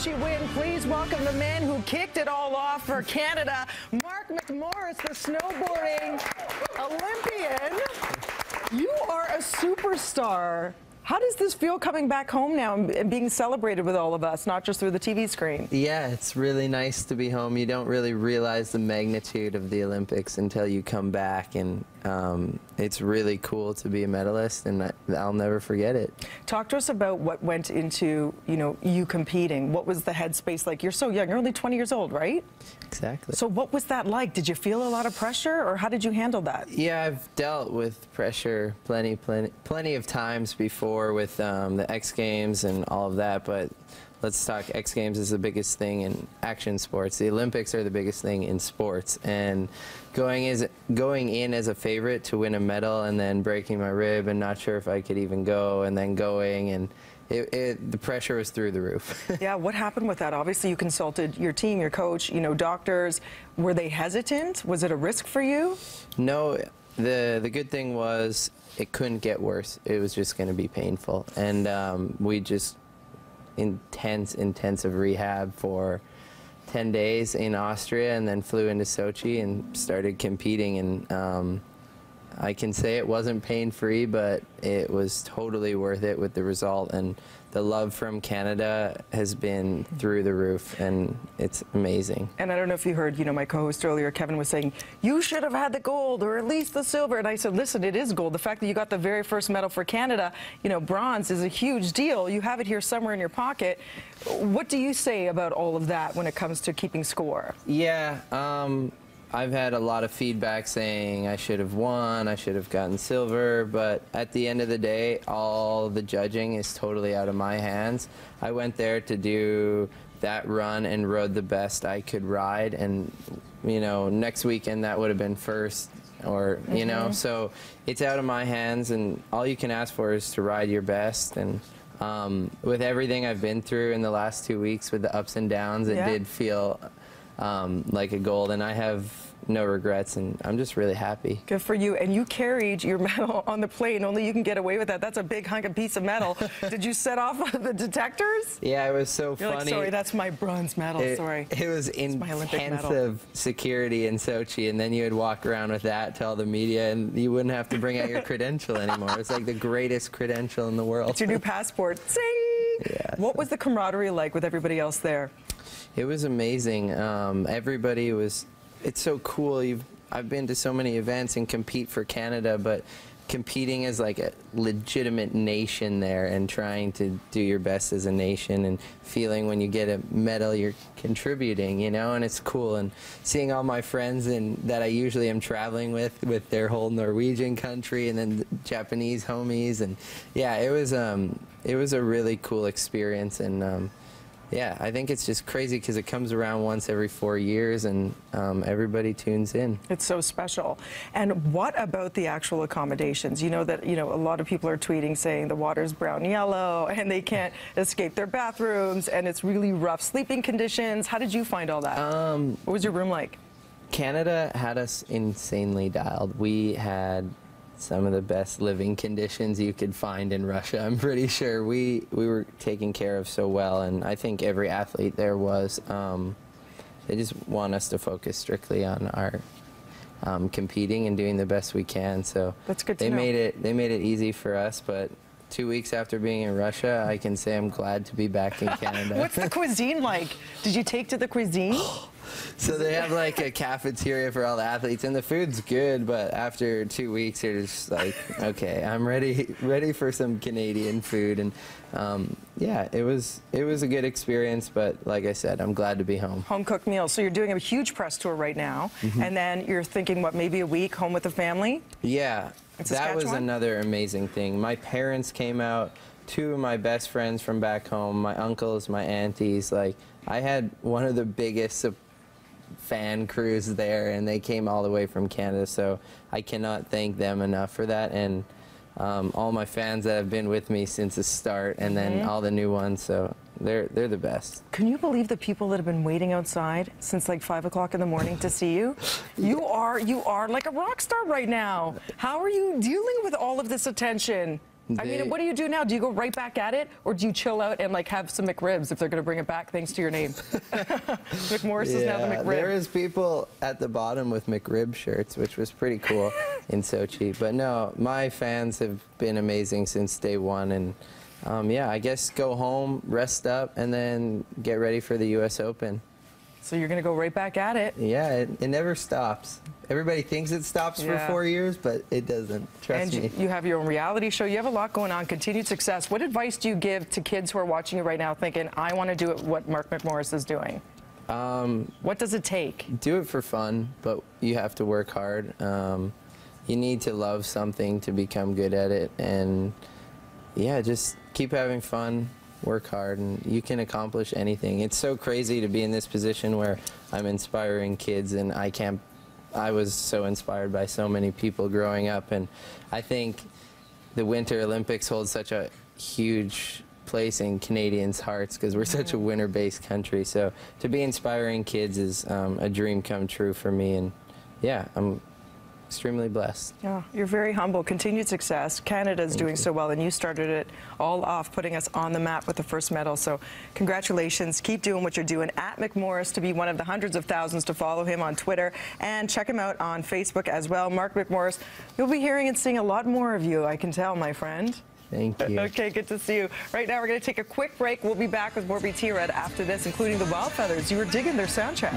Sochi win. Please welcome the man who kicked it all off for Canada, McMorris, the snowboarding Olympian. You are a superstar. How does this feel coming back home now and being celebrated with all of us, not just through the TV screen? Yeah, it's really nice to be home. You don't really realize the magnitude of the Olympics until you come back, and it's really cool to be a medalist, and I'll never forget it. Talk to us about what went into, you competing. What was the headspace like? You're so young. You're only 20 years old, right? Exactly. So what was that like? Did you feel a lot of pressure, or how did you handle that? Yeah, I've dealt with pressure plenty of times before with the X Games and all of that, but let's talk. X Games is the biggest thing in action sports. The Olympics are the biggest thing in sports, and going in as a favorite to win a medal and then breaking my rib and not sure if I could even go, and then going, and the pressure was through the roof. Yeah, what happened with that? Obviously, you consulted your team, your coach, doctors. Were they hesitant? Was it a risk for you? No, the good thing was it couldn't get worse. It was just going to be painful, and we just intensive rehab for 10 days in Austria, and then flew into Sochi and started competing, and I can say it wasn't pain-free, but it was totally worth it with the result, and the love from Canada has been through the roof, and it's amazing. And I don't know if you heard, my co-host earlier, Kevin, was saying, you should have had the gold or at least the silver. And I said, listen, it is gold. The fact that you got the very first medal for Canada, bronze is a huge deal. You have it here somewhere in your pocket. What do you say about all of that when it comes to keeping score? Yeah, I've had a lot of feedback saying I should have won, I should have gotten silver, but at the end of the day, all the judging is totally out of my hands. I went there to do that run and rode the best I could ride, and next weekend that would have been first, or so it's out of my hands, and all you can ask for is to ride your best. And with everything I've been through in the last 2 weeks with the ups and downs, it did feel like a gold, and I have no regrets, and I'm just really happy. Good for you. And you carried your medal on the plane. Only you can get away with that. That's a big hunk of piece of metal. Did you set off the detectors? Yeah, it was so You're funny. Like, sorry, that's my bronze medal. Sorry. It was intensive security in Sochi, and then you would walk around with that to all the media, and you wouldn't have to bring out your credential anymore. It's like the greatest credential in the world. It's your new passport. Zing! Yeah, what was the camaraderie like with everybody else there? It was amazing. Everybody was. It's so cool. I've been to so many events and compete for Canada, but competing as like a legitimate nation there and trying to do your best as a nation and feeling when you get a medal you're contributing, and it's cool, and seeing all my friends that I usually am traveling with their whole Norwegian country, and then the Japanese homies, and yeah, it was a really cool experience, and yeah, I think it's just crazy because it comes around once every 4 years, and everybody tunes in. It's so special. And what about the actual accommodations? You know that, a lot of people are tweeting saying the water's brown yellow and they can't escape their bathrooms, and it's really rough sleeping conditions. How did you find all that? What was your room like? Canada had us insanely dialed. We had some of the best living conditions you could find in Russia. I'm pretty sure we were taken care of so well, and I think every athlete there was. They just want us to focus strictly on our competing and doing the best we can. So that's good to know. They made it easy for us, but 2 weeks after being in Russia, I can say I'm glad to be back in Canada. What's the cuisine like? Did you take to the cuisine? So they have like a cafeteria for all the athletes, and the food's good, but after 2 weeks you're just like, okay, I'm ready for some Canadian food. And yeah, it was a good experience, but like I said, I'm glad to be home. Home cooked meals. So you're doing a huge press tour right now, and then you're thinking, what, maybe a week home with the family? Yeah, that was another amazing thing. My parents came out, 2 of my best friends from back home, my uncles, my aunties. Like, I had one of the biggest fan crews there, and they came all the way from Canada, so I cannot thank them enough for that, and all my fans that have been with me since the start, and then all the new ones, so they're the best. Can you believe the people that have been waiting outside since like 5 o'clock in the morning to see you? You are like a rock star right now. How are you dealing with all of this attention? I mean, what do you do now? Do you go right back at it, or do you chill out and like have some McRibs if they're going to bring it back thanks to your name? McMorris is now the McRib. There is people at the bottom with McRib shirts, which was pretty cool in Sochi. But no, my fans have been amazing since day one, and yeah, I guess go home, rest up, and then get ready for the U.S. Open. So you're going to go right back at it. Yeah, it never stops. Everybody thinks it stops for 4 years, but it doesn't. Trust me. And you have your own reality show. You have a lot going on. Continued success. What advice do you give to kids who are watching you right now thinking, I want to do what Mark McMorris is doing? What does it take? Do it for fun, but you have to work hard. You need to love something to become good at it. And yeah, just keep having fun. Work hard, and you can accomplish anything. It's so crazy to be in this position where I'm inspiring kids, and I was so inspired by so many people growing up, and I think the Winter Olympics hold such a huge place in Canadians' hearts because we're such a winter-based country. So to be inspiring kids is a dream come true for me, and yeah, I'm extremely blessed. Yeah, you're very humble. Continued success. Canada's doing so well, and you started it all off, putting us on the map with the first medal. So congratulations. Keep doing what you're doing. At McMorris to be one of the hundreds of thousands to follow him on Twitter, and check him out on Facebook as well. Mark McMorris, you'll be hearing and seeing a lot more of you, I can tell, my friend. Thank you. Okay, good to see you. Right now, we're going to take a quick break. We'll be back with more BT Red after this, including the Wildfeathers. You were digging their sound check.